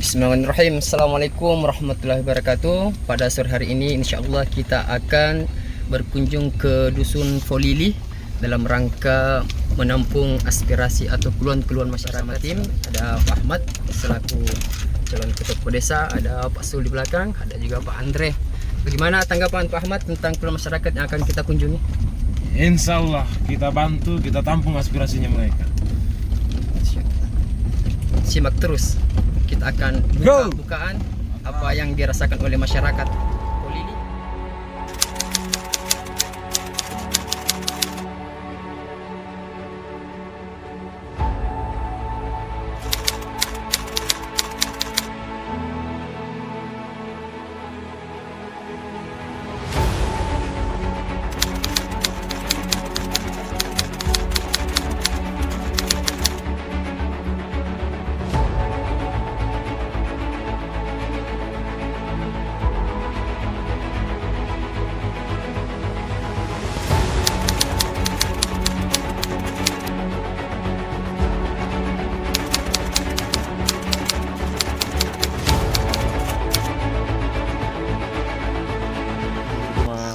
Bismillahirrahmanirrahim. Assalamualaikum warahmatullahi wabarakatuh. Pada sore hari ini insyaallah kita akan berkunjung ke Dusun Folili dalam rangka menampung aspirasi atau keluhan-keluhan masyarakat. Tim ada Pak Ahmad selaku calon ketua desa, ada Pak Sul di belakang, ada juga Pak Andre. Bagaimana tanggapan Pak Ahmad tentang keluhan masyarakat yang akan kita kunjungi? Insya Allah kita bantu, kita tampung aspirasinya mereka. Simak terus. Kita akan buka-bukaan apa yang dirasakan oleh masyarakat Folili.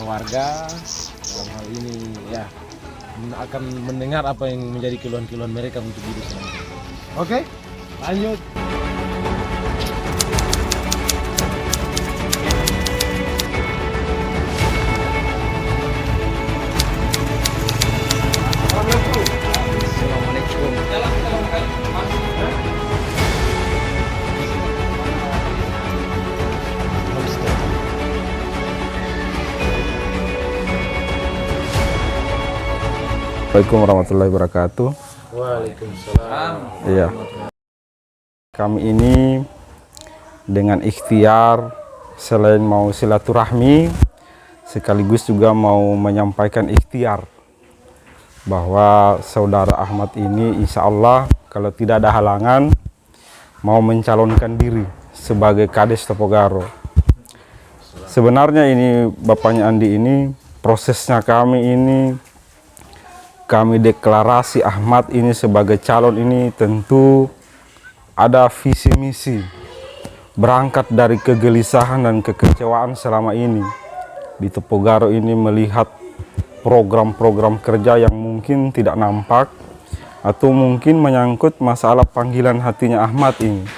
Warga dalam hal ini ya akan mendengar apa yang menjadi keluhan-keluhan mereka untuk hidup selanjutnya. Oke, lanjut. Assalamualaikum warahmatullahi wabarakatuh. Waalaikumsalam. Iya. Kami ini dengan ikhtiar selain mau silaturahmi sekaligus juga mau menyampaikan ikhtiar bahwa saudara Ahmad ini insya Allah kalau tidak ada halangan mau mencalonkan diri sebagai Kades Topogaro. Sebenarnya ini Bapaknya Andi ini prosesnya kami deklarasi Ahmad ini sebagai calon ini tentu ada visi misi berangkat dari kegelisahan dan kekecewaan selama ini di Topogaro ini melihat program-program kerja yang mungkin tidak nampak atau mungkin menyangkut masalah panggilan hatinya Ahmad ini,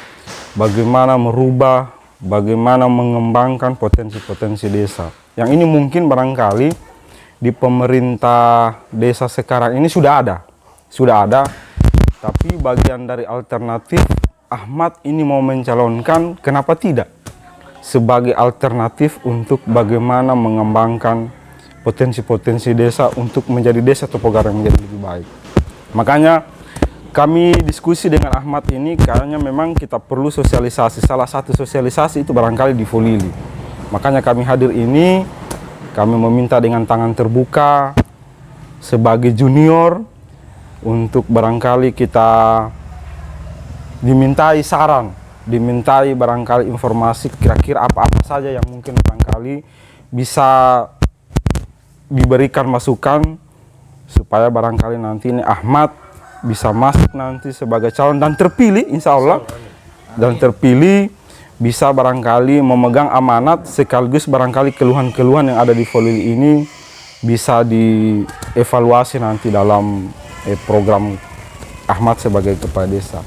bagaimana merubah, bagaimana mengembangkan potensi-potensi desa yang ini mungkin barangkali di pemerintah desa sekarang ini sudah ada, tapi bagian dari alternatif Ahmad ini mau mencalonkan, kenapa tidak sebagai alternatif untuk bagaimana mengembangkan potensi-potensi desa untuk menjadi desa Topogaro yang menjadi lebih baik. Makanya kami diskusi dengan Ahmad ini karena memang kita perlu sosialisasi, salah satu sosialisasi itu barangkali di Folili. Makanya kami hadir ini. Kami meminta dengan tangan terbuka sebagai junior untuk barangkali kita dimintai saran, dimintai barangkali informasi kira-kira apa-apa saja yang mungkin barangkali bisa diberikan masukan supaya barangkali nanti ini Ahmad bisa masuk nanti sebagai calon dan terpilih insya Allah dan terpilih bisa barangkali memegang amanat sekaligus barangkali keluhan-keluhan yang ada di Folili ini bisa dievaluasi nanti dalam program Ahmad sebagai kepala desa.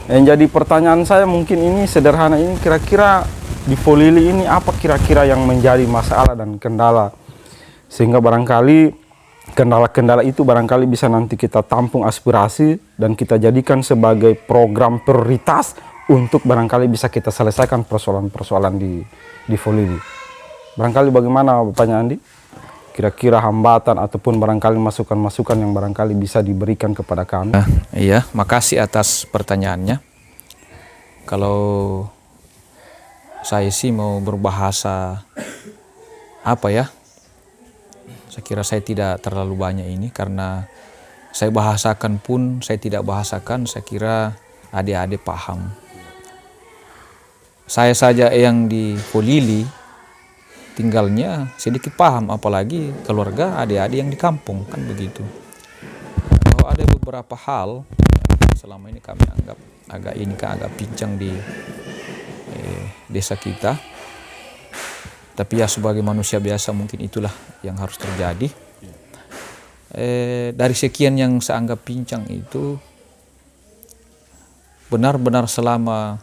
Yang jadi pertanyaan saya mungkin ini sederhana ini kira-kira di Folili ini apa kira-kira yang menjadi masalah dan kendala sehingga barangkali kendala-kendala itu barangkali bisa nanti kita tampung aspirasi dan kita jadikan sebagai program prioritas untuk barangkali bisa kita selesaikan persoalan-persoalan di Folili. Barangkali bagaimana Bapaknya Andi? Kira-kira hambatan ataupun barangkali masukan-masukan yang barangkali bisa diberikan kepada kami. Iya, makasih atas pertanyaannya. Kalau saya sih mau berbahasa apa ya? Saya kira saya tidak terlalu banyak ini karena saya bahasakan pun saya tidak bahasakan, saya kira adik-adik paham. Saya saja yang di Folili tinggalnya sedikit paham, apalagi keluarga adik-adik yang di kampung, kan begitu. Bahwa ada beberapa hal selama ini kami anggap agak pincang di desa kita. Tapi ya sebagai manusia biasa mungkin itulah yang harus terjadi. Dari sekian yang saya anggap pincang itu, benar-benar selama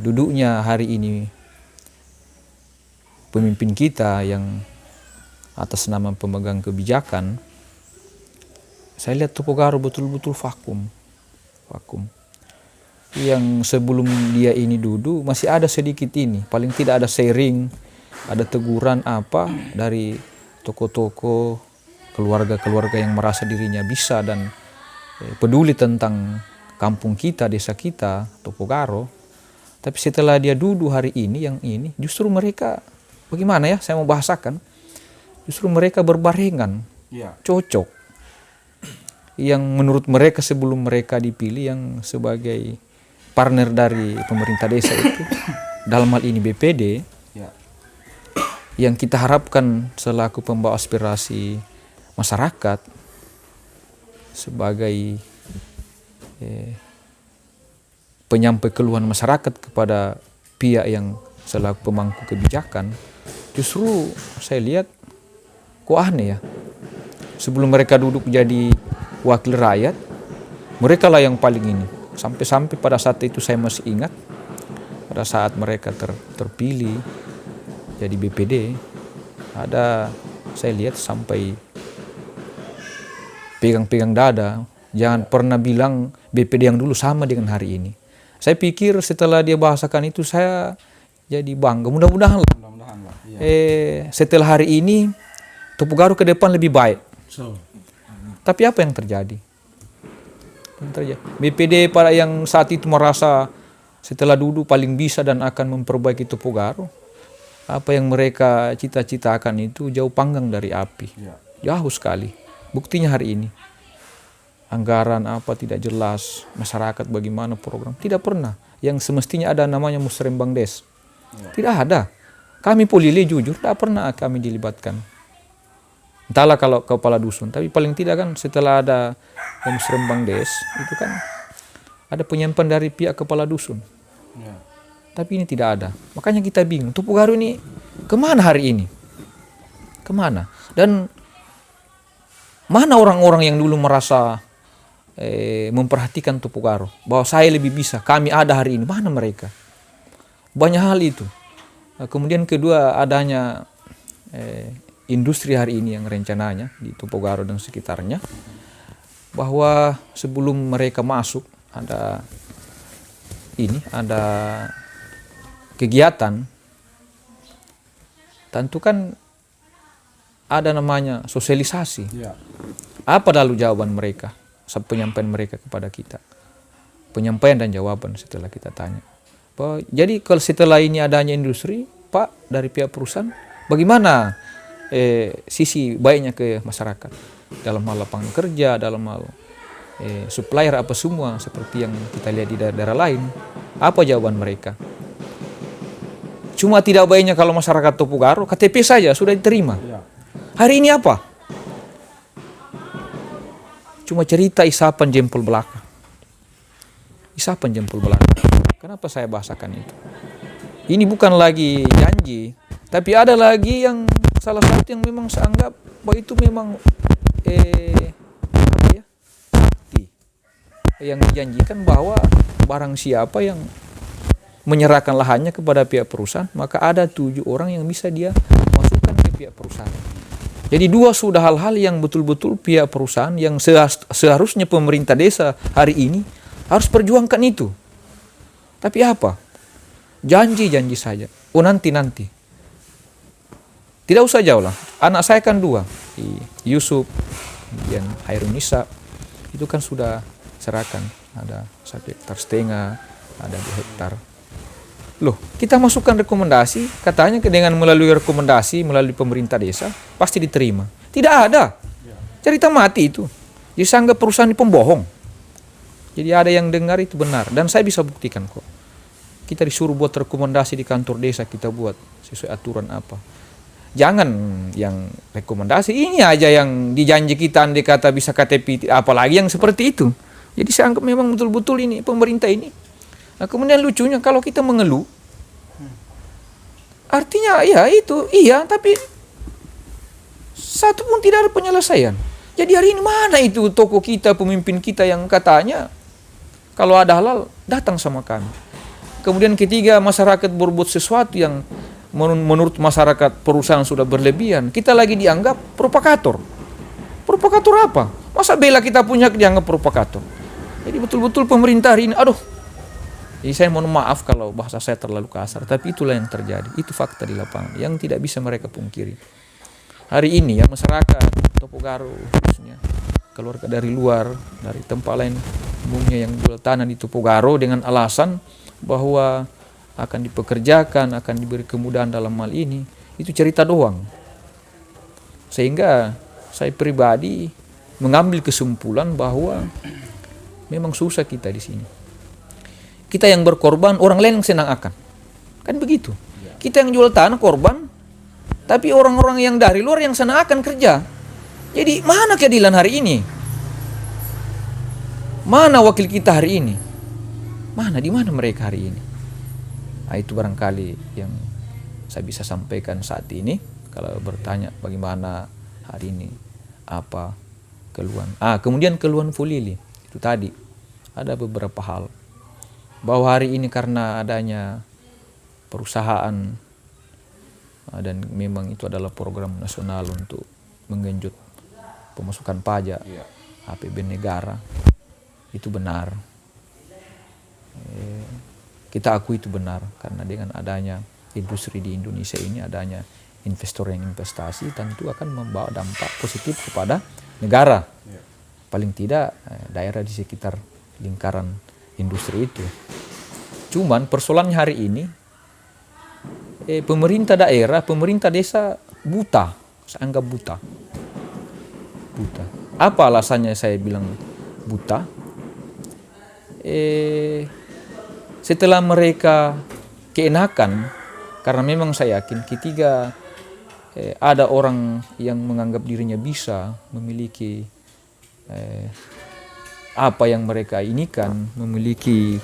duduknya hari ini pemimpin kita yang atas nama pemegang kebijakan, saya lihat Tupogaro betul-betul vakum. Yang sebelum dia ini duduk masih ada sedikit ini, paling tidak ada sharing, ada teguran apa dari toko-toko, keluarga-keluarga yang merasa dirinya bisa dan peduli tentang kampung kita, desa kita, Tupogaro. Tapi setelah dia duduk hari ini, yang ini justru mereka, bagaimana ya saya mau bahasakan, justru mereka berbarengan, cocok. Yang menurut mereka sebelum mereka dipilih yang sebagai partner dari pemerintah desa itu, dalam hal ini BPD, yang kita harapkan selaku pembawa aspirasi masyarakat, sebagai penyampai keluhan masyarakat kepada pihak yang selaku pemangku kebijakan, justru saya lihat kok aneh ya. Sebelum mereka duduk jadi wakil rakyat, mereka lah yang paling ini. Sampai-sampai pada saat itu saya masih ingat, pada saat mereka terpilih jadi BPD, ada saya lihat sampai pegang-pegang dada, jangan pernah bilang BPD yang dulu sama dengan hari ini. Saya pikir setelah dia bahasakan itu saya jadi bangga, mudah-mudahan lah. Setelah hari ini Tupogaro ke depan lebih baik. Tapi apa yang terjadi? BPD pada yang saat itu merasa setelah duduk paling bisa dan akan memperbaiki Tupogaro, apa yang mereka cita-citakan itu jauh panggang dari api, jauh sekali. Buktinya hari ini anggaran apa tidak jelas, masyarakat bagaimana program tidak pernah. Yang semestinya ada namanya Musrembang Des, tidak ada. Kami Polili jujur tidak pernah kami dilibatkan. Entahlah kalau kepala dusun, tapi paling tidak kan setelah ada Musrembang Des itu kan ada penyampan dari pihak kepala dusun. Tapi ini tidak ada. Makanya kita bingung, Tupogaro ini kemana hari ini? Kemana? Dan mana orang-orang yang dulu merasa memperhatikan Tupogaro, bahwa saya lebih bisa, kami ada hari ini, mana mereka? Banyak hal itu. Kemudian kedua, adanya industri hari ini yang rencananya di Tupogaro dan sekitarnya, bahwa sebelum mereka masuk ada kegiatan, tentu kan ada namanya sosialisasi. Apa lalu jawaban mereka, penyampaian mereka kepada kita, penyampaian dan jawaban setelah kita tanya. Jadi kalau setelah ini adanya industri, Pak, dari pihak perusahaan, bagaimana sisi baiknya ke masyarakat dalam hal lapangan kerja, dalam hal supplier apa semua seperti yang kita lihat di daerah lain? Apa jawaban mereka? Cuma tidak baiknya kalau masyarakat Tupogaro KTP saja sudah diterima. Hari ini apa? Cuma cerita isapan jempol belaka. Isapan jempol belaka. Kenapa saya bahasakan itu? Ini bukan lagi janji, tapi ada lagi yang salah satu yang memang saya anggap bahwa itu memang bukti yang dijanjikan bahwa barang siapa yang menyerahkan lahannya kepada pihak perusahaan, maka ada 7 orang yang bisa dia masukkan ke pihak perusahaan. Jadi 2 sudah hal-hal yang betul-betul pihak perusahaan yang seharusnya pemerintah desa hari ini harus perjuangkan itu. Tapi apa? Janji-janji saja. Oh nanti. Tidak usah jauh lah. Anak saya kan 2, Yusuf, kemudian Hairunisa, itu kan sudah serahkan. Ada 1,5 hektar, ada 2 hektar. Loh, kita masukkan rekomendasi, katanya dengan melalui rekomendasi, melalui pemerintah desa, pasti diterima. Tidak ada. Cerita mati itu. Jadi saya anggap perusahaan ini pembohong. Jadi ada yang dengar itu benar. Dan saya bisa buktikan kok. Kita disuruh buat rekomendasi di kantor desa, kita buat sesuai aturan apa. Jangan yang rekomendasi, ini aja yang dijanji kita andai kata bisa KTP, apalagi yang seperti itu. Jadi saya anggap memang betul-betul ini pemerintah ini. Nah, kemudian lucunya kalau kita mengeluh, artinya ya itu, iya, tapi satu pun tidak ada penyelesaian. Jadi hari ini mana itu tokoh kita, pemimpin kita yang katanya kalau ada halal datang sama kami. Kemudian ketiga, masyarakat berbuat sesuatu yang menurut masyarakat perusahaan sudah berlebihan, kita lagi dianggap provokator. Provokator apa? Masa bela kita punya dianggap provokator? Jadi betul-betul pemerintah hari ini, jadi saya mohon maaf kalau bahasa saya terlalu kasar, tapi itulah yang terjadi. Itu fakta di lapangan yang tidak bisa mereka pungkiri. Hari ini ya masyarakat Topogaro khususnya keluarga dari luar, dari tempat lain umumnya yang jual tanah di Topogaro dengan alasan bahwa akan dipekerjakan, akan diberi kemudahan dalam hal ini, itu cerita doang. Sehingga saya pribadi mengambil kesimpulan bahwa memang susah kita di sini. Kita yang berkorban, orang lain yang senang akan. Kan begitu. Kita yang jual tanah korban, tapi orang-orang yang dari luar yang senang akan kerja. Jadi mana keadilan hari ini? Mana wakil kita hari ini? Mana, di mana mereka hari ini? Nah, itu barangkali yang saya bisa sampaikan saat ini. Kalau bertanya bagaimana hari ini, apa keluhan. Kemudian keluhan Fulili. Itu tadi ada beberapa hal bahwa hari ini karena adanya perusahaan dan memang itu adalah program nasional untuk menggenjot pemasukan pajak APBN negara, itu benar. Kita akui itu benar karena dengan adanya industri di Indonesia ini, adanya investor yang investasi tentu akan membawa dampak positif kepada negara. Paling tidak daerah di sekitar lingkaran industri itu. Cuman persoalannya hari ini pemerintah daerah, pemerintah desa buta. Saya anggap buta. Apa alasannya saya bilang buta? Setelah mereka keenakan, karena memang saya yakin ketika ada orang yang menganggap dirinya bisa memiliki apa yang mereka inikan, memiliki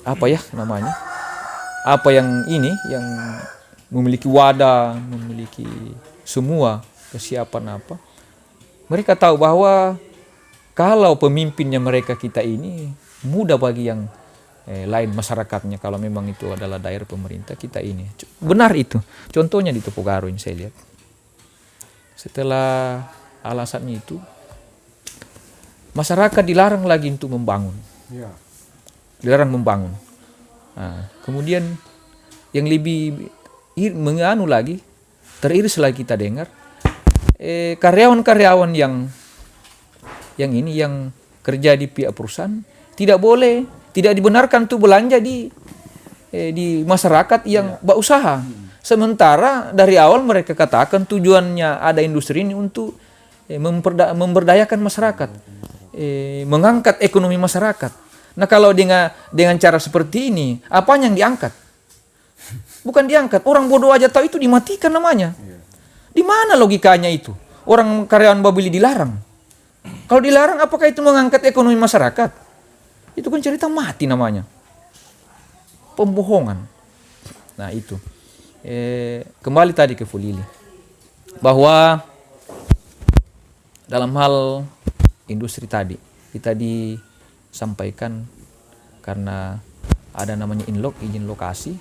apa ya namanya, apa yang ini, yang memiliki wadah, memiliki semua kesiapan apa, mereka tahu bahwa kalau pemimpinnya mereka kita ini mudah bagi yang lain masyarakatnya, kalau memang itu adalah daerah pemerintah kita ini. Benar itu. Contohnya di Topogaro ini saya lihat. Setelah alasannya itu, masyarakat dilarang lagi untuk membangun. Dilarang membangun. Nah, kemudian yang lebih menganu lagi, teriris lagi kita dengar, karyawan-karyawan yang kerja di pihak perusahaan tidak boleh, tidak dibenarkan untuk belanja di masyarakat yang berusaha. Sementara dari awal mereka katakan tujuannya ada industri ini untuk memberdayakan masyarakat, mengangkat ekonomi masyarakat. Nah, kalau dengan cara seperti ini, apanya yang diangkat? Bukan diangkat, orang bodoh aja tahu itu dimatikan namanya. Di mana logikanya itu? Orang karyawan Babili dilarang. Kalau dilarang, apakah itu mengangkat ekonomi masyarakat? Itu kan cerita mati namanya. Pembohongan. Nah itu. Kembali tadi ke Fulili. Bahwa dalam hal industri tadi, kita disampaikan karena ada namanya inlok, izin lokasi.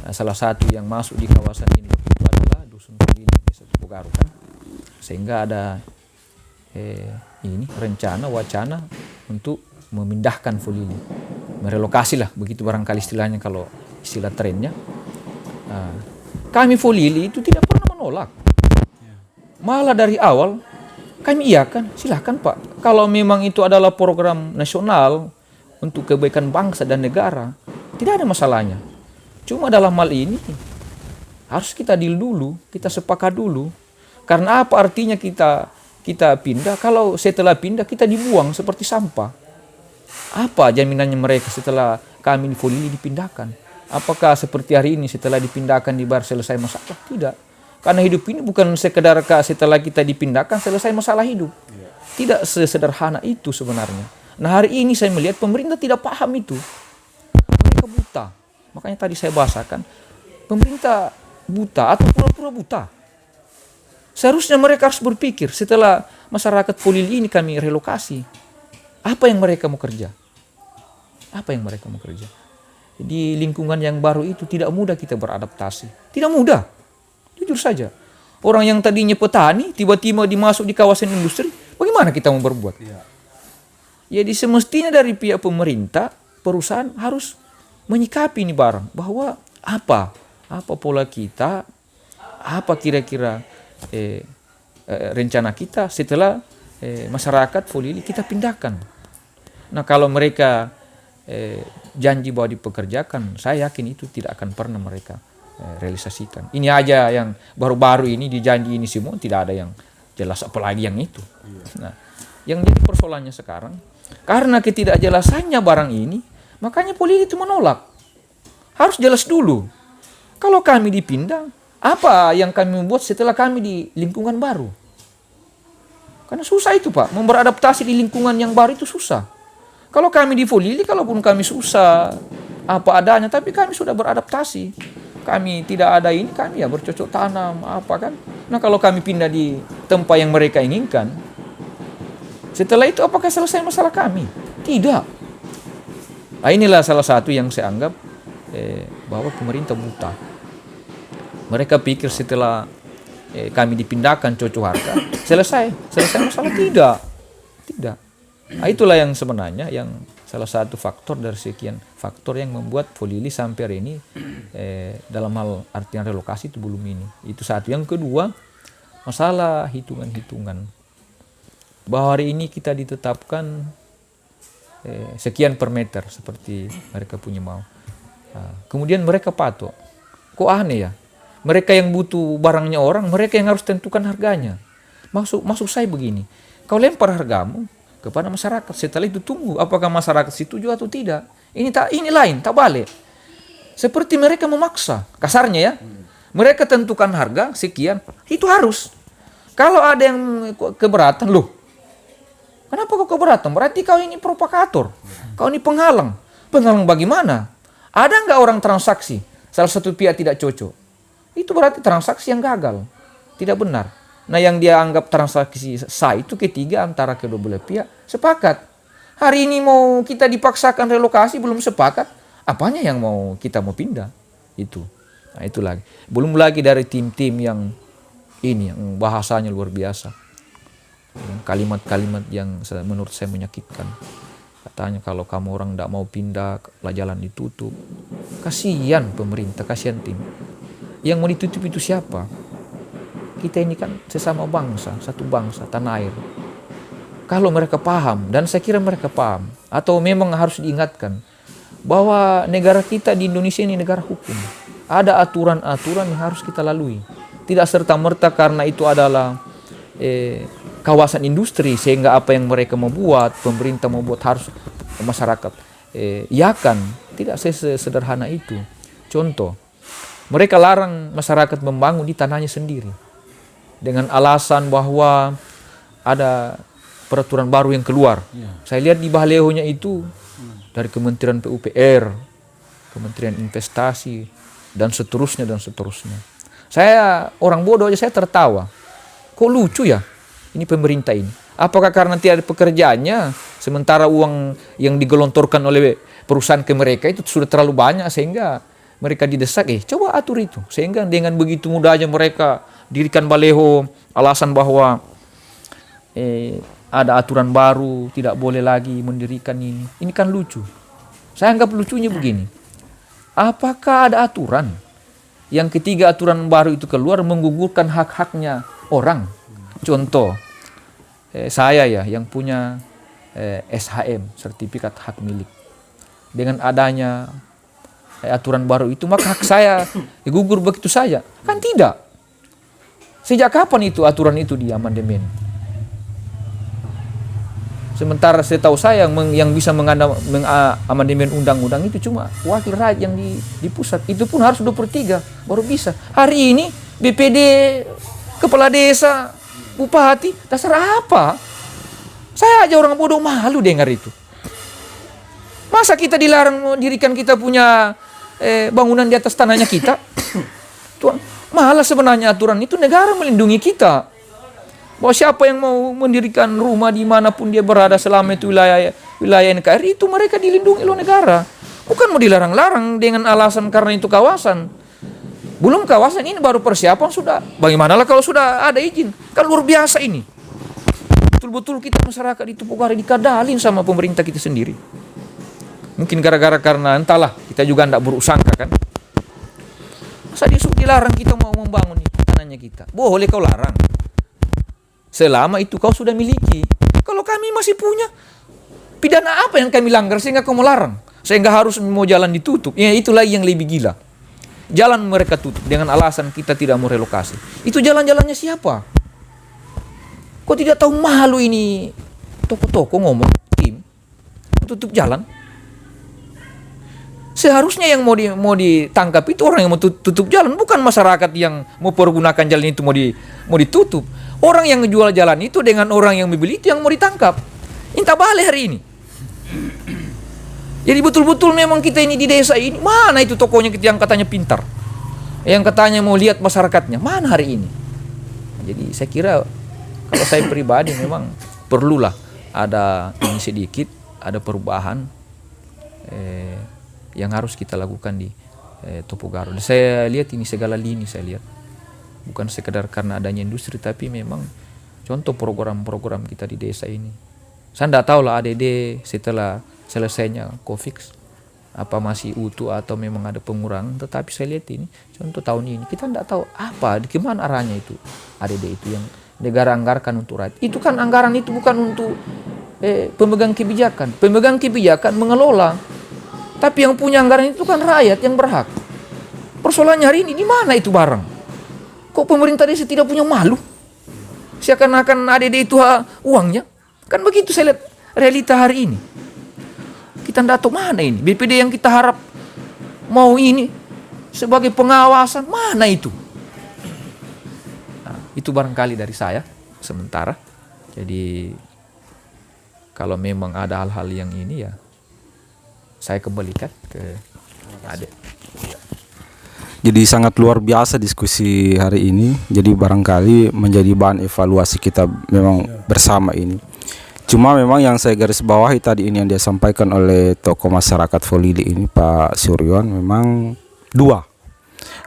Nah, salah satu yang masuk di kawasan inlok itu adalah Dusun Fulili, Desa Topogaro kan. Sehingga ada rencana, wacana untuk memindahkan Fulili, merelokasi lah, begitu barangkali istilahnya kalau istilah trennya. Nah, kami Fulili itu tidak pernah menolak, malah dari awal kami iakan, silahkan Pak, kalau memang itu adalah program nasional untuk kebaikan bangsa dan negara, tidak ada masalahnya. Cuma dalam hal ini harus kita deal dulu, kita sepakat dulu. Karena apa artinya kita pindah kalau setelah pindah kita dibuang seperti sampah? Apa jaminannya mereka setelah kami di Fulili dipindahkan? Apakah seperti hari ini setelah dipindahkan di bar selesai masalah? Tidak. Karena hidup ini bukan sekedar setelah kita dipindahkan selesai masalah hidup. Tidak sesederhana itu sebenarnya. Nah hari ini saya melihat pemerintah tidak paham itu. Mereka buta. Makanya tadi saya bahasakan, pemerintah buta atau pura-pura buta. Seharusnya mereka harus berpikir setelah masyarakat Polili ini kami relokasi. Apa yang mereka mau kerja? Apa yang mereka mau kerja? Di lingkungan yang baru itu tidak mudah kita beradaptasi. Tidak mudah. Jujur saja. Orang yang tadinya petani tiba-tiba dimasuk di kawasan industri, bagaimana kita mau berbuat? Jadi semestinya dari pihak pemerintah, perusahaan harus menyikapi ini barang. Bahwa apa pola kita, apa kira-kira rencana kita setelah masyarakat Polili kita pindahkan. Nah kalau mereka janji bahwa dipekerjakan, saya yakin itu tidak akan pernah mereka realisasikan. Ini aja yang baru-baru ini dijanji ini semua, tidak ada yang jelas, apalagi yang itu. Nah, yang jadi persoalannya sekarang, karena ketidakjelasannya barang ini, makanya Polili itu menolak. Harus jelas dulu. Kalau kami dipindah, apa yang kami membuat setelah kami di lingkungan baru? Karena susah itu Pak, beradaptasi di lingkungan yang baru itu susah. Kalau kami di Polili, kalaupun kami susah apa adanya, tapi kami sudah beradaptasi. Kami tidak ada ini, kami ya bercocok tanam, apa kan. Nah kalau kami pindah di tempat yang mereka inginkan, setelah itu apakah selesai masalah kami? Tidak. Nah, inilah salah satu yang saya anggap bahwa pemerintah buta. Mereka pikir setelah kami dipindahkan cocok harga, selesai masalah. Tidak. Nah, itulah yang sebenarnya yang salah satu faktor dari sekian faktor yang membuat Polili sampai hari ini dalam hal artian relokasi itu belum ini. Itu satu. Yang kedua, masalah hitungan-hitungan. Bahwa hari ini kita ditetapkan sekian per meter seperti mereka punya mau. Nah, kemudian mereka patok. Kok aneh ya? Mereka yang butuh barangnya orang, mereka yang harus tentukan harganya. Maksud saya begini, kau lempar hargamu kepada masyarakat, setelah itu tunggu apakah masyarakat setuju atau tidak. Ini lain, tak balik. Seperti mereka memaksa, kasarnya ya. Mereka tentukan harga sekian, itu harus. Kalau ada yang keberatan, loh, kenapa kau keberatan? Berarti kau ini provokator, kau ini penghalang. Penghalang bagaimana? Ada nggak orang transaksi, salah satu pihak tidak cocok? Itu berarti transaksi yang gagal, tidak benar. Nah yang dia anggap transaksi sah itu ketiga antara kedua belah pihak sepakat. Hari ini mau kita dipaksakan relokasi belum sepakat, apanya yang kita mau pindah? Itu. Nah itu lagi. Belum lagi dari tim-tim yang ini yang bahasanya luar biasa. Kalimat-kalimat yang menurut saya menyakitkan. Katanya kalau kamu orang tidak mau pindah, jalan ditutup. Kasihan pemerintah, kasihan tim. Yang mau ditutup itu siapa? Kita ini kan sesama bangsa, satu bangsa, tanah air. Kalau mereka paham, dan saya kira mereka paham, atau memang harus diingatkan, bahwa negara kita di Indonesia ini negara hukum. Ada aturan-aturan yang harus kita lalui. Tidak serta-merta karena itu adalah kawasan industri, sehingga apa yang mereka mau buat, pemerintah mau buat harus masyarakat iakan. Tidak sesederhana itu. Contoh, mereka larang masyarakat membangun di tanahnya sendiri. Dengan alasan bahwa ada peraturan baru yang keluar. Saya lihat di balehonya itu dari Kementerian PUPR, Kementerian Investasi, dan seterusnya. Saya orang bodoh aja saya tertawa. Kok lucu ya ini pemerintah ini? Apakah karena tidak ada pekerjaannya, sementara uang yang digelontorkan oleh perusahaan ke mereka itu sudah terlalu banyak sehingga mereka didesak, coba atur itu. Sehingga dengan begitu mudahnya mereka dirikan baleho, alasan bahwa ada aturan baru, tidak boleh lagi mendirikan ini. Ini kan lucu. Saya anggap lucunya begini. Apakah ada aturan yang ketiga aturan baru itu keluar menggugurkan hak-haknya orang? Contoh, saya ya yang punya SHM, sertifikat hak milik. Dengan adanya aturan baru itu, maka hak saya gugur begitu saja? Kan tidak. Sejak kapan itu aturan itu di amandemen? Sementara setahu saya yang bisa mengamandemen undang-undang itu cuma wakil rakyat yang di pusat. Itu pun harus 2/3 baru bisa. Hari ini BPD, kepala desa, bupati, dasar apa? Saya aja orang bodoh malu dengar itu. Masa kita dilarang mendirikan kita punya bangunan di atas tanahnya kita? Tuhan, malah sebenarnya aturan itu negara melindungi kita. Bahwa siapa yang mau mendirikan rumah dimanapun dia berada selama itu wilayah NKRI, itu mereka dilindungi oleh negara. Bukan mau dilarang-larang dengan alasan karena itu kawasan. Belum kawasan, ini baru persiapan sudah. Bagaimanalah kalau sudah ada izin? Kan luar biasa ini. Betul-betul kita masyarakat di Tupugari dikadalin sama pemerintah kita sendiri. Mungkin gara-gara karena entahlah, kita juga tidak buruk sangka kan. Masa dilarang kita mau membangun tanahnya kita? Boleh kau larang. Selama itu kau sudah miliki. Kalau kami masih punya, pidana apa yang kami langgar sehingga kau melarang? Sehingga harus mau jalan ditutup. Ya itulah yang lebih gila. Jalan mereka tutup dengan alasan kita tidak mau relokasi. Itu jalan-jalannya siapa? Kau tidak tahu malu ini toko-toko ngomong tim tutup jalan. Seharusnya yang mau ditangkap itu orang yang mau tutup jalan, bukan masyarakat yang mau pergunakan jalan itu mau ditutup. Orang yang menjual jalan itu dengan orang yang membeli itu yang mau ditangkap. Inta balik hari ini. Jadi betul-betul memang kita ini di desa ini, mana itu tokonya yang katanya pintar, yang katanya mau lihat masyarakatnya, mana hari ini? Jadi saya kira kalau saya pribadi memang perlulah ada ini sedikit, ada perubahan yang harus kita lakukan di Tupugaro. Saya lihat ini segala lini saya lihat. Bukan sekedar karena adanya industri, tapi memang contoh program-program kita di desa ini. Saya tidak tahu lah ADD setelah selesainya COVID apa masih utuh atau memang ada pengurangan. Tetapi saya lihat ini contoh tahun ini kita tidak tahu apa, gimana arahnya itu ADD itu yang negara anggarkan untuk rakyat. Itu kan anggaran itu bukan untuk pemegang kebijakan. Pemegang kebijakan mengelola, tapi yang punya anggaran itu kan rakyat yang berhak. Persoalannya hari ini di mana itu barang? Kok pemerintah desa tidak punya malu? Seakan-akan ADD itu uangnya. Kan begitu saya lihat realita hari ini. Kita tidak tahu mana ini. BPD yang kita harap mau ini sebagai pengawasan, mana itu? Nah, itu barangkali dari saya sementara. Jadi kalau memang ada hal-hal yang ini ya saya kembalikan ke Ade. Jadi sangat luar biasa diskusi hari ini. Jadi barangkali menjadi bahan evaluasi kita memang bersama ini. Cuma memang yang saya garis bawahi tadi ini yang dia sampaikan oleh tokoh masyarakat Folili ini Pak Suryon memang dua.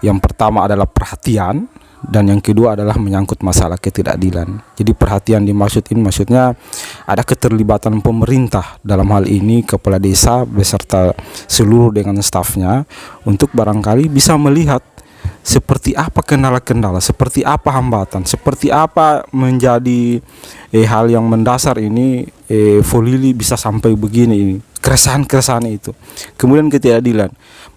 Yang pertama adalah perhatian dan yang kedua adalah menyangkut masalah ketidakadilan. Jadi perhatian dimaksud ini maksudnya ada keterlibatan pemerintah dalam hal ini kepala desa beserta seluruh dengan stafnya untuk barangkali bisa melihat seperti apa kendala-kendala, seperti apa hambatan, seperti apa menjadi hal yang mendasar ini Folili bisa sampai begini ini, keresahan-keresahan itu. Kemudian ketidakadilan.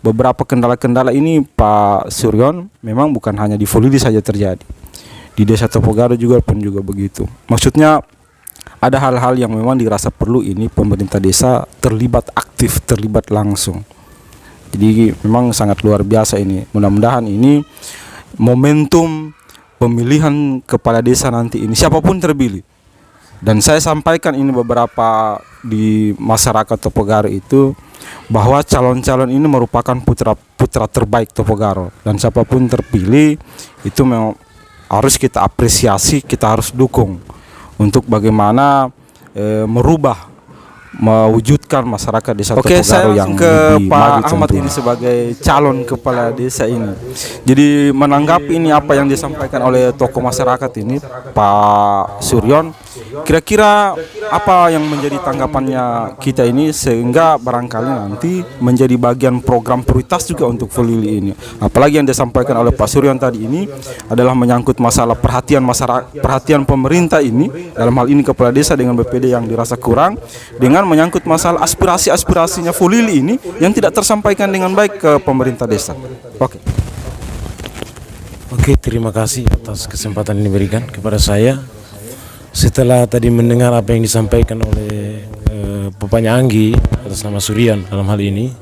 Beberapa kendala-kendala ini Pak Suryon memang bukan hanya di Folili saja terjadi. Di Desa Tupugaro juga begitu. Maksudnya ada hal-hal yang memang dirasa perlu ini pemerintah desa terlibat aktif, terlibat langsung. Jadi memang sangat luar biasa ini. Mudah-mudahan ini momentum pemilihan kepala desa nanti ini siapapun terpilih. Dan saya sampaikan ini beberapa di masyarakat Tupugaro itu bahwa calon-calon ini merupakan putra terbaik Tupugaro dan siapapun terpilih itu memang harus kita apresiasi, kita harus dukung untuk bagaimana merubah mewujudkan masyarakat desa Tupugaro yang ke Pak Ahmad ini sebagai calon kepala desa ini. Jadi menanggapi ini apa yang disampaikan oleh tokoh masyarakat ini Pak Suryon, kira-kira apa yang menjadi tanggapannya kita ini sehingga barangkali nanti menjadi bagian program prioritas juga untuk Folili ini. Apalagi yang disampaikan oleh Pak Suryon tadi ini adalah menyangkut masalah perhatian masyarakat, perhatian pemerintah ini dalam hal ini kepala desa dengan BPD yang dirasa kurang, dengan menyangkut masalah aspirasinya Folili ini yang tidak tersampaikan dengan baik ke pemerintah desa. Oke, terima kasih atas kesempatan ini diberikan kepada saya. Setelah tadi mendengar apa yang disampaikan oleh Bapaknya Anggi atas nama Suryan dalam hal ini,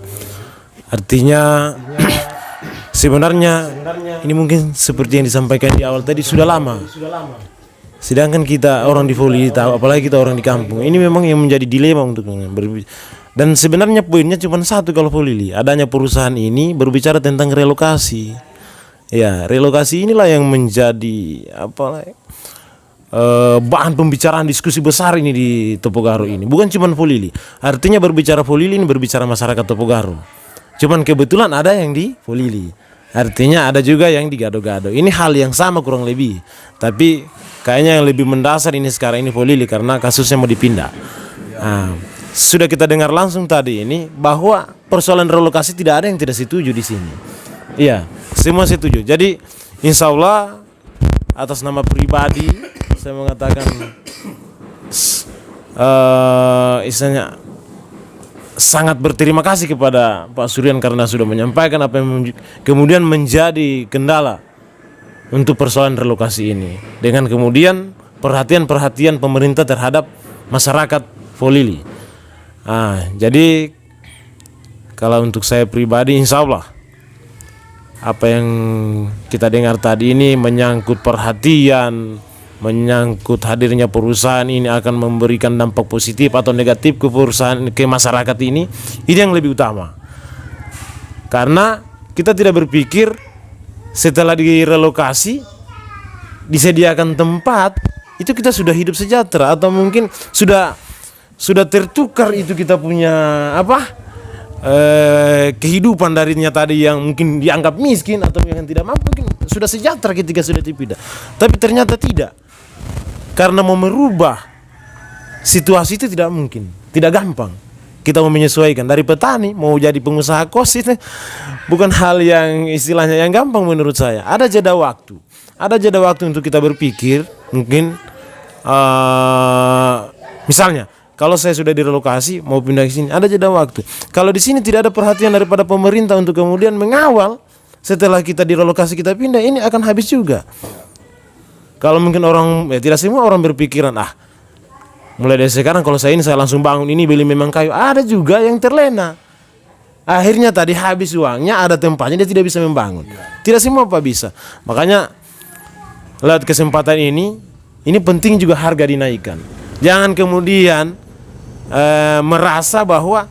artinya sebenarnya ini mungkin seperti yang disampaikan di awal tadi sudah lama. Sedangkan kita orang di Folili tahu, apalagi kita orang di kampung. Ini memang yang menjadi dilema untuk Dan sebenarnya poinnya cuma satu kalau Folili, adanya perusahaan ini berbicara tentang relokasi. Ya, relokasi inilah yang menjadi bahan pembicaraan diskusi besar ini di Topogaro ini. Bukan cuma Folili. Artinya berbicara Folili ini berbicara masyarakat Topogaro. Cuman kebetulan ada yang di Folili. Artinya ada juga yang di Gado-Gado. Ini hal yang sama kurang lebih. Tapi kayaknya yang lebih mendasar ini sekarang ini Folili karena kasusnya mau dipindah. Sudah kita dengar langsung tadi ini bahwa persoalan relokasi tidak ada yang tidak setuju di sini. Iya, semua setuju. Jadi insya Allah atas nama pribadi saya mengatakan istilahnya sangat berterima kasih kepada Pak Suryan karena sudah menyampaikan apa yang kemudian menjadi kendala untuk persoalan relokasi ini. Dengan kemudian perhatian pemerintah terhadap masyarakat Folili. Jadi kalau untuk saya pribadi insya Allah apa yang kita dengar tadi ini menyangkut perhatian, menyangkut hadirnya perusahaan ini akan memberikan dampak positif atau negatif ke perusahaan, ke masyarakat ini yang lebih utama. Karena kita tidak berpikir setelah direlokasi disediakan tempat itu kita sudah hidup sejahtera atau mungkin sudah tertukar itu kita punya kehidupan darinya tadi yang mungkin dianggap miskin atau yang tidak mampu, mungkin sudah sejahtera ketika sudah dipindah. Tapi ternyata tidak. Karena mau merubah situasi itu tidak mungkin, tidak gampang. Kita mau menyesuaikan dari petani mau jadi pengusaha kos itu bukan hal yang istilahnya yang gampang menurut saya. Ada jeda waktu. Ada jeda waktu untuk kita berpikir. Mungkin misalnya kalau saya sudah direlokasi mau pindah ke sini, ada jeda waktu. Kalau di sini tidak ada perhatian daripada pemerintah untuk kemudian mengawal setelah kita direlokasi kita pindah, ini akan habis juga. Kalau mungkin orang, tidak semua orang berpikiran, mulai dari sekarang kalau saya langsung bangun ini beli memang kayu. Ada juga yang terlena. Akhirnya tadi habis uangnya, ada tempatnya dia tidak bisa membangun. Tidak semua bisa. Makanya lewat kesempatan ini penting juga harga dinaikkan. Jangan kemudian merasa bahwa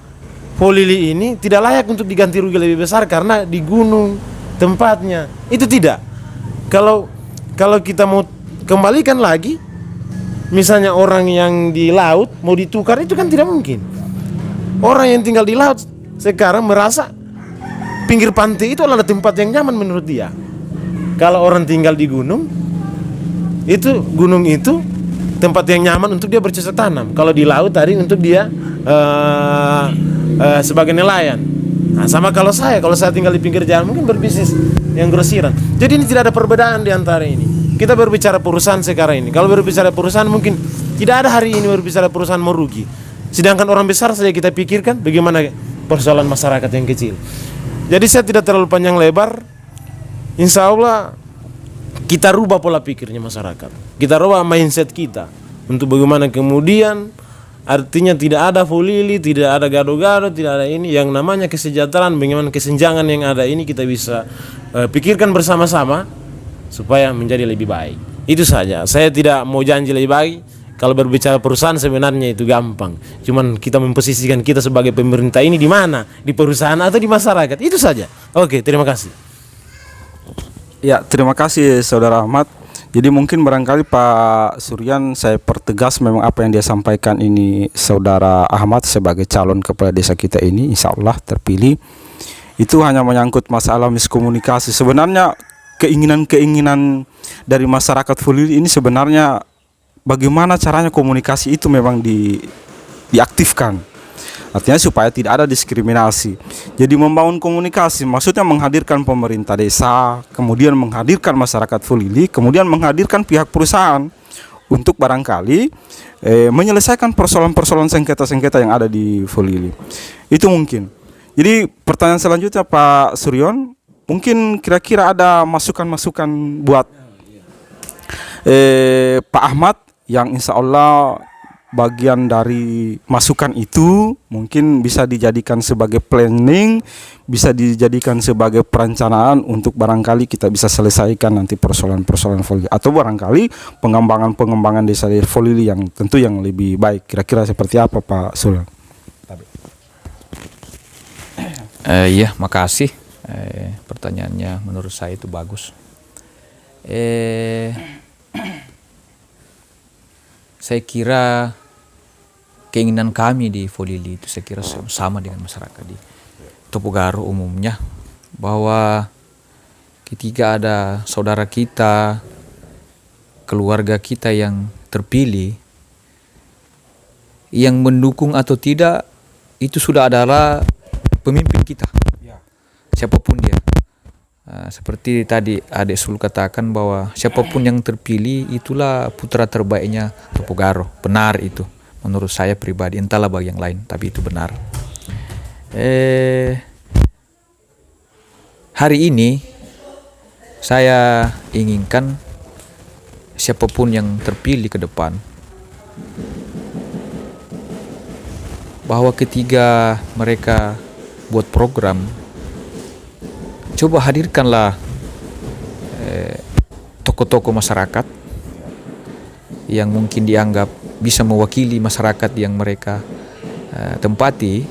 Folili ini tidak layak untuk diganti rugi lebih besar karena di gunung tempatnya. Itu tidak. Kalau kita mau kembalikan lagi, misalnya orang yang di laut mau ditukar, itu kan tidak mungkin. Orang yang tinggal di laut sekarang merasa pinggir pantai itu adalah tempat yang nyaman menurut dia. Kalau orang tinggal di gunung itu tempat yang nyaman untuk dia bercocok tanam. Kalau di laut tadi untuk dia sebagai nelayan. Sama kalau saya tinggal di pinggir jalan mungkin berbisnis yang grosiran. Jadi ini tidak ada perbedaan di antara ini. Kita berbicara perusahaan sekarang ini. Kalau berbicara perusahaan mungkin tidak ada hari ini berbicara perusahaan merugi. Sedangkan orang besar saja kita pikirkan bagaimana persoalan masyarakat yang kecil. Jadi saya tidak terlalu panjang lebar. Insya Allah kita rubah pola pikirnya masyarakat. Kita rubah mindset kita untuk bagaimana kemudian artinya tidak ada Folili, tidak ada Gado-Gado, tidak ada ini yang namanya kesejahteraan, bagaimana kesenjangan yang ada ini kita bisa pikirkan bersama-sama supaya menjadi lebih baik. Itu saja. Saya tidak mau janji lebih baik. Kalau berbicara perusahaan sebenarnya itu gampang. Cuman kita memposisikan kita sebagai pemerintah ini di mana? Di perusahaan atau di masyarakat? Itu saja. Oke, terima kasih. Ya, terima kasih Saudara Ahmad. Jadi mungkin barangkali Pak Suryan saya pertegas memang apa yang dia sampaikan ini Saudara Ahmad sebagai calon kepala desa kita ini insya Allah terpilih. Itu hanya menyangkut masalah miskomunikasi. Sebenarnya keinginan dari masyarakat Folili ini sebenarnya bagaimana caranya komunikasi itu memang diaktifkan. Artinya supaya tidak ada diskriminasi. Jadi membangun komunikasi maksudnya menghadirkan pemerintah desa, kemudian menghadirkan masyarakat Folili, kemudian menghadirkan pihak perusahaan untuk barangkali menyelesaikan persoalan-persoalan sengketa-sengketa yang ada di Folili. Itu mungkin. Jadi pertanyaan selanjutnya Pak Suryon, mungkin kira-kira ada masukan-masukan buat Pak Ahmad yang insya Allah bagian dari masukan itu mungkin bisa dijadikan sebagai planning, bisa dijadikan sebagai perencanaan untuk barangkali kita bisa selesaikan nanti persoalan-persoalan Folili atau barangkali pengembangan desa Folili yang tentu yang lebih baik. Kira-kira seperti apa Pak Suryan? Iya, makasih. Pertanyaannya menurut saya itu bagus. Saya kira keinginan kami di Folili itu saya kira sama dengan masyarakat di Topogaro umumnya, bahwa ketika ada saudara kita, keluarga kita yang terpilih, yang mendukung atau tidak itu sudah adalah pemimpin kita, siapapun dia. Seperti tadi Adik Sul katakan bahwa siapapun yang terpilih itulah putra terbaiknya Topogaro. Benar itu menurut saya pribadi, entahlah bagi yang lain, tapi itu benar. Hari ini saya inginkan siapapun yang terpilih ke depan, bahwa ketika mereka buat program, coba hadirkanlah tokoh-tokoh masyarakat yang mungkin dianggap bisa mewakili masyarakat yang mereka tempati,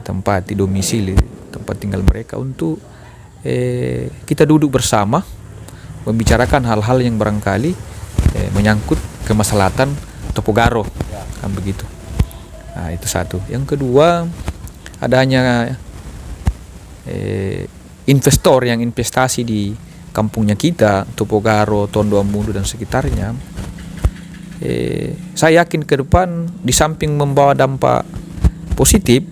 tempati domisili, tempat tinggal mereka, untuk kita duduk bersama membicarakan hal-hal yang barangkali menyangkut kemaslahatan Topogaro, kan begitu. Nah, itu satu. Yang kedua, adanya investor yang investasi di kampungnya kita, Topogaro, Tondoamulu dan sekitarnya. Saya yakin ke depan di samping membawa dampak positif,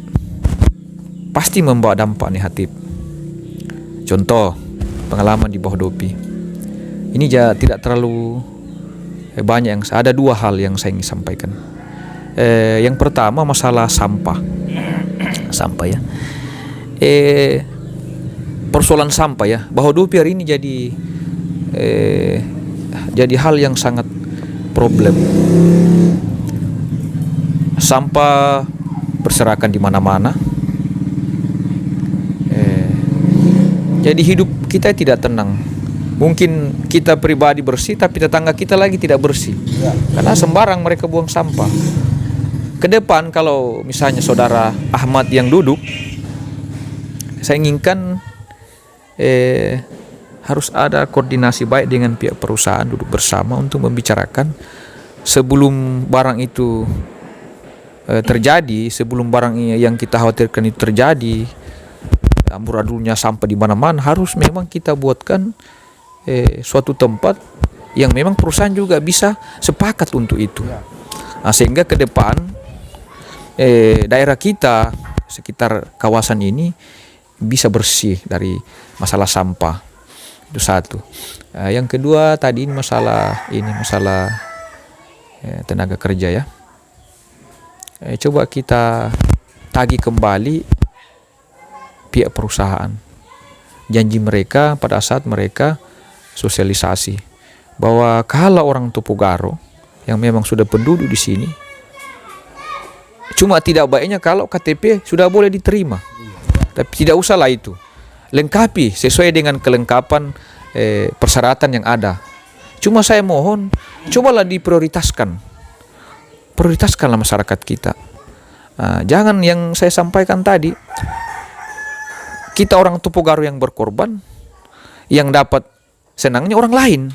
pasti membawa dampak negatif. Contoh, pengalaman di Bawah Dopi. Ini tidak terlalu banyak yang ada dua hal yang saya ingin sampaikan. Yang pertama masalah sampah ya. Persoalan sampah ya, Bawah Dopi hari ini jadi hal yang sangat problem. Sampah berserakan di mana-mana. Jadi hidup kita tidak tenang. Mungkin kita pribadi bersih, tapi tetangga kita lagi tidak bersih, karena sembarang mereka buang sampah. Ke depan kalau misalnya saudara Ahmad yang duduk, saya inginkan harus ada koordinasi baik dengan pihak perusahaan, duduk bersama untuk membicarakan sebelum barang itu terjadi, sebelum barang yang kita khawatirkan itu terjadi, amburadulnya sampai di mana-mana, harus memang kita buatkan suatu tempat yang memang perusahaan juga bisa sepakat untuk itu. Nah, sehingga ke depan daerah kita sekitar kawasan ini bisa bersih dari masalah sampah. Itu satu. Yang kedua tadi masalah tenaga kerja ya. Coba kita tagih kembali pihak perusahaan, janji mereka pada saat mereka sosialisasi, bahwa kalau orang Topogaro yang memang sudah penduduk di sini, cuma tidak baiknya kalau KTP sudah boleh diterima, tapi tidak usahlah itu, lengkapi sesuai dengan kelengkapan persyaratan yang ada. Cuma saya mohon, cobalah prioritaskanlah masyarakat kita. Jangan yang saya sampaikan tadi, kita orang Topogaro yang berkorban, yang dapat senangnya orang lain.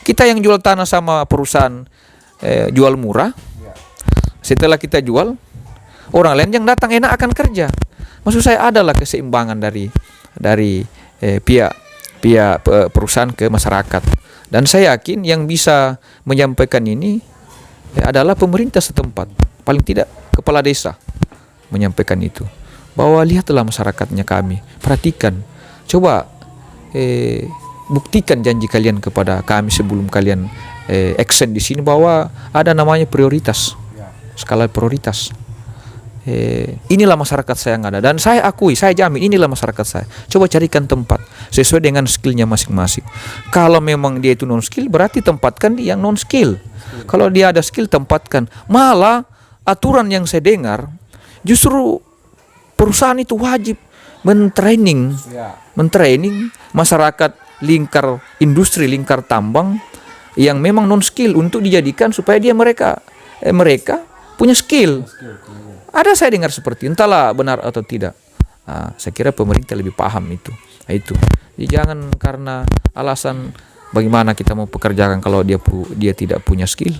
Kita yang jual tanah sama perusahaan jual murah, setelah kita jual, orang lain yang datang enak akan kerja. Maksud saya adalah keseimbangan dari pihak perusahaan ke masyarakat. Dan saya yakin yang bisa menyampaikan ini adalah pemerintah setempat, paling tidak kepala desa menyampaikan itu, bahwa lihatlah masyarakatnya kami, perhatikan, coba buktikan janji kalian kepada kami sebelum kalian action di sini, bahwa ada namanya prioritas, skala prioritas. Inilah masyarakat saya yang ada, dan saya akui, saya jamin inilah masyarakat saya. Coba carikan tempat sesuai dengan skillnya masing-masing. Kalau memang dia itu non skill, berarti tempatkan dia yang non skill. Kalau dia ada skill, tempatkan. Malah aturan yang saya dengar, justru perusahaan itu wajib mentraining masyarakat lingkar industri, lingkar tambang yang memang non skill untuk dijadikan supaya mereka punya skill. Ada saya dengar seperti itu. Entahlah benar atau tidak. Saya kira pemerintah lebih paham itu. Itu. Jadi jangan karena alasan bagaimana kita mau pekerjakan kalau dia tidak punya skill.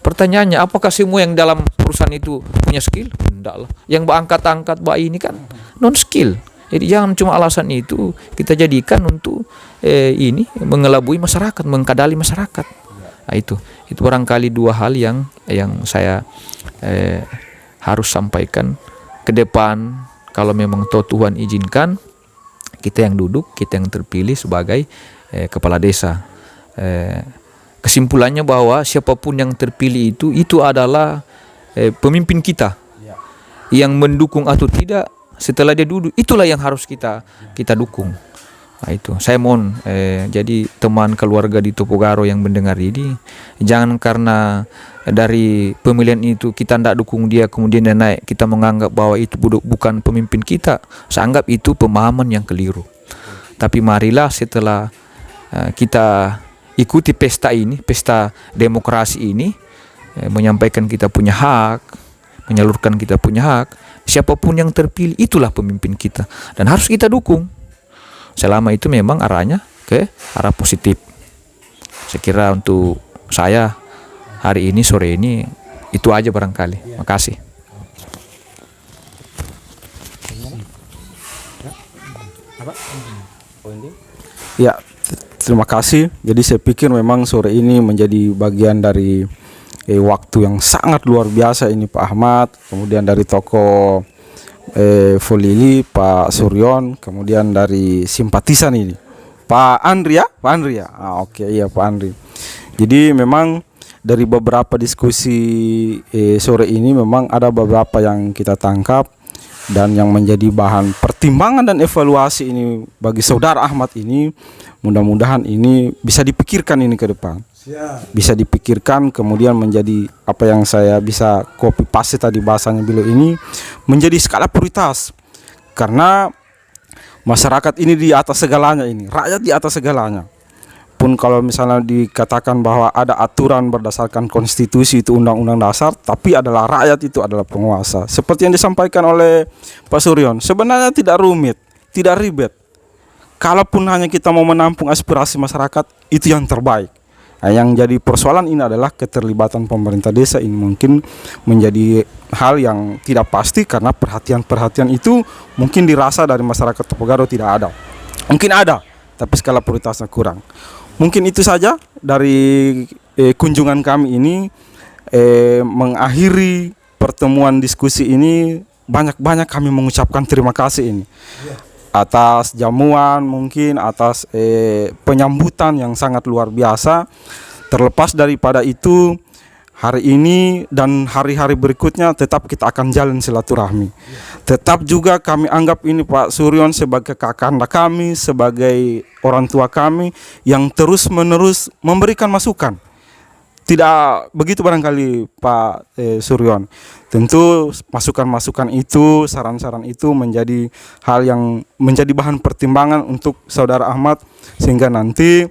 Pertanyaannya, apakah semua yang dalam perusahaan itu punya skill? Tidak lah. Yang angkat-angkat bayi ini kan non skill. Jadi jangan cuma alasan itu kita jadikan untuk ini mengelabui masyarakat, mengkadali masyarakat. Nah, itu barangkali dua hal yang saya harus sampaikan ke depan. Kalau memang Tuhan izinkan, kita yang duduk, kita yang terpilih sebagai kepala desa. Kesimpulannya bahwa siapapun yang terpilih itu adalah pemimpin kita. Yang mendukung atau tidak setelah dia duduk, itulah yang harus kita dukung. Nah, itu saya mohon jadi teman keluarga di Topogaro yang mendengar ini, jangan karena dari pemilihan itu kita tidak dukung dia kemudian dia naik, kita menganggap bahwa itu bukan pemimpin kita. Saya anggap itu pemahaman yang keliru. Tapi marilah setelah kita ikuti pesta ini, pesta demokrasi ini, menyampaikan kita punya hak, menyalurkan kita punya hak. Siapapun yang terpilih itulah pemimpin kita dan harus kita dukung. Selama itu memang arahnya ke arah positif. Saya kira untuk saya hari ini, sore ini, itu aja barangkali. Makasih. Ya, terima kasih. Jadi saya pikir memang sore ini menjadi bagian dari waktu yang sangat luar biasa ini Pak Ahmad, kemudian dari tokoh Folili Pak Suryon, kemudian dari simpatisan ini Pak Andri ya, Pak Andri ya. Oke, iya Pak Andri. Jadi memang dari beberapa diskusi sore ini memang ada beberapa yang kita tangkap dan yang menjadi bahan pertimbangan dan evaluasi ini bagi saudara Ahmad ini. Mudah-mudahan ini bisa dipikirkan ini ke depan. Bisa dipikirkan kemudian menjadi apa yang saya bisa copy paste tadi bahasanya beliau ini menjadi skala prioritas, karena masyarakat ini di atas segalanya, ini rakyat di atas segalanya. Pun kalau misalnya dikatakan bahwa ada aturan berdasarkan konstitusi itu undang-undang dasar, tapi adalah rakyat itu adalah penguasa. Seperti yang disampaikan oleh Pak Suryon, sebenarnya tidak rumit, tidak ribet. Kalaupun hanya kita mau menampung aspirasi masyarakat, itu yang terbaik. Nah, yang jadi persoalan ini adalah keterlibatan pemerintah desa ini mungkin menjadi hal yang tidak pasti, karena perhatian-perhatian itu mungkin dirasa dari masyarakat Topogaro tidak ada. Mungkin ada, tapi skala prioritasnya kurang. Mungkin itu saja dari kunjungan kami ini. Mengakhiri pertemuan diskusi ini, banyak-banyak kami mengucapkan terima kasih ini. Atas jamuan, mungkin atas penyambutan yang sangat luar biasa. Terlepas daripada itu, hari ini dan hari-hari berikutnya tetap kita akan jalan silaturahmi. Tetap juga kami anggap ini Pak Suryon sebagai kakanda kami, sebagai orang tua kami yang terus-menerus memberikan masukan. Tidak begitu barangkali Pak Suryon. Tentu masukan-masukan itu, saran-saran itu menjadi hal yang menjadi bahan pertimbangan untuk saudara Ahmad, sehingga nanti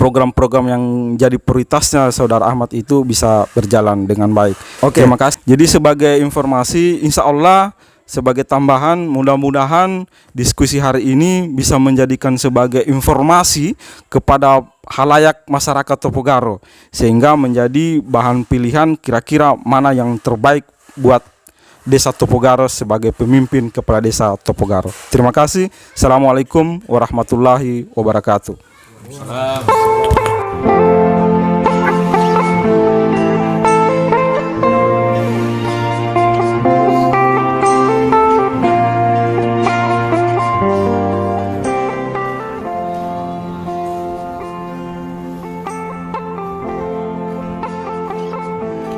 program-program yang jadi prioritasnya saudara Ahmad itu bisa berjalan dengan baik. Oke, terima kasih. Jadi sebagai informasi, insya Allah sebagai tambahan, mudah-mudahan diskusi hari ini bisa menjadikan sebagai informasi kepada halayak masyarakat Topogaro, sehingga menjadi bahan pilihan kira-kira mana yang terbaik buat Desa Topogaro sebagai pemimpin kepala Desa Topogaro. Terima kasih. Assalamualaikum warahmatullahi wabarakatuh.